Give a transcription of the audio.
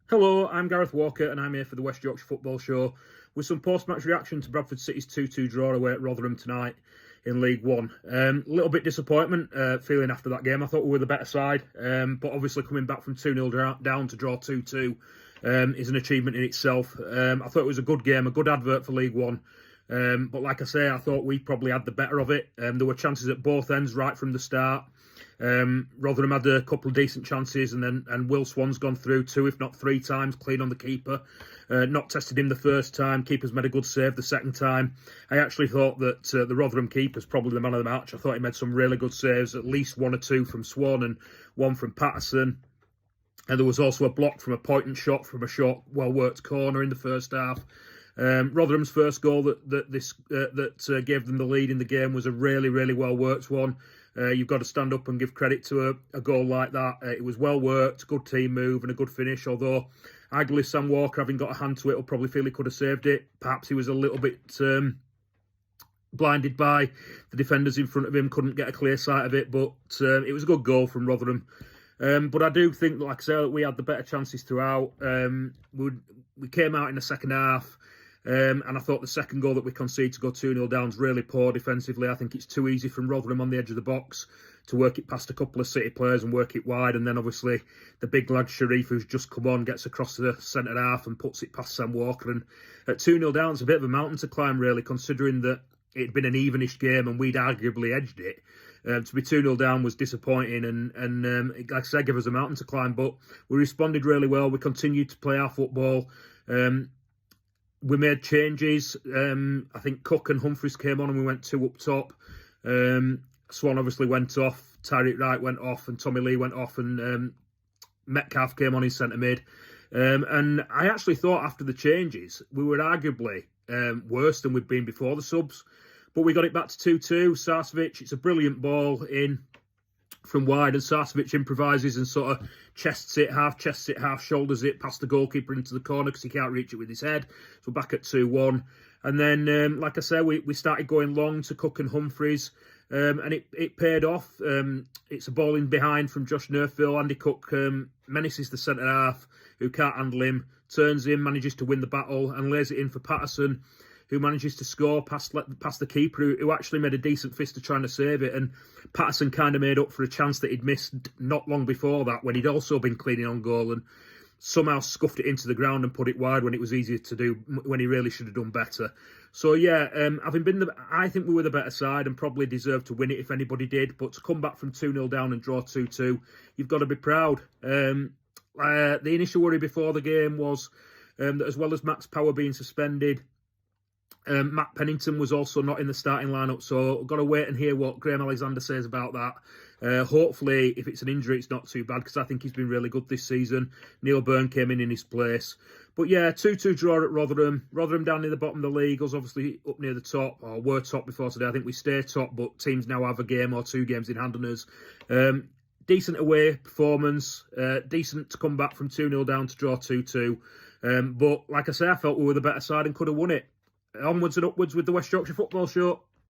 Hello, I'm Gareth Walker and I'm here for the West Yorkshire Football Show with some post-match reaction to Bradford City's 2-2 draw away at Rotherham tonight in League One. A little bit disappointment feeling after that game. I thought we were the better side, but obviously coming back from 2-0 down to draw 2-2 is an achievement in itself. I thought it was a good game, a good advert for League One. But like I say, I thought we probably had the better of it. There were chances at both ends right from the start. Rotherham had a couple of decent chances, and Will Swan's gone through two, if not three times, clean on the keeper. Not tested him the first time. Keeper's made a good save the second time. I actually thought that the Rotherham keeper's probably the man of the match. I thought he made some really good saves, at least one or two from Swan and one from Patterson. And there was also a block from a point and shot from a short, well-worked corner in the first half. Rotherham's first goal that gave them the lead in the game was a really, really well-worked one. You've got to stand up and give credit to a goal like that. It was well worked, good team move and a good finish, although arguably Sam Walker, having got a hand to it, will probably feel he could have saved it. Perhaps he was a little bit blinded by the defenders in front of him, couldn't get a clear sight of it, but it was a good goal from Rotherham. But I do think, like I said, we had the better chances throughout. We came out in the second half. And I thought the second goal that we conceded to go 2-0 down is really poor defensively. I think it's too easy from Rotherham on the edge of the box to work it past a couple of City players and work it wide. And then obviously the big lad Sharif, who's just come on, gets across the centre half and puts it past Sam Walker. And at 2-0 down, it's a bit of a mountain to climb, really, considering that it'd been an evenish game and we'd arguably edged it. To be 2-0 down was disappointing and like I said, gave us a mountain to climb. But we responded really well. We continued to play our football. We made changes. I think Cook and Humphries came on and we went two up top. Swan obviously went off. Tyreek Wright went off and Tommy Lee went off and Metcalf came on in centre mid. And I actually thought after the changes, we were arguably worse than we'd been before the subs. But we got it back to 2-2. Sarcevic, it's a brilliant ball in from wide, and Sarcevic improvises and sort of chests it, half shoulders it past the goalkeeper into the corner because he can't reach it with his head. So we're back at 2-1. And then, like I said, we started going long to Cook and Humphries, and it paid off. It's a ball in behind from Josh Nerfield. Andy Cook menaces the centre half, who can't handle him, turns in, manages to win the battle, and lays it in for Patterson, who manages to score past the keeper, who actually made a decent fist of trying to save it. And Patterson kind of made up for a chance that he'd missed not long before that, when he'd also been cleaning on goal and somehow scuffed it into the ground and put it wide when it was easier to do, when he really should have done better. So yeah, I think we were the better side and probably deserved to win it if anybody did. But to come back from 2-0 down and draw 2-2, you've got to be proud. The initial worry before the game was that as well as Max Power being suspended, Matt Pennington was also not in the starting lineup, so I've got to wait and hear what Graham Alexander says about that. Hopefully, if it's an injury, it's not too bad, because I think he's been really good this season. Neil Byrne came in his place. But yeah, 2-2 draw at Rotherham. Rotherham down near the bottom of the league. Us obviously up near the top, or were top before today. I think we stay top, but teams now have a game or two games in hand on us. Decent away performance. Decent to come back from 2-0 down to draw 2-2. But like I say, I felt we were the better side and could have won it. Onwards and upwards with the West Yorkshire Football Show.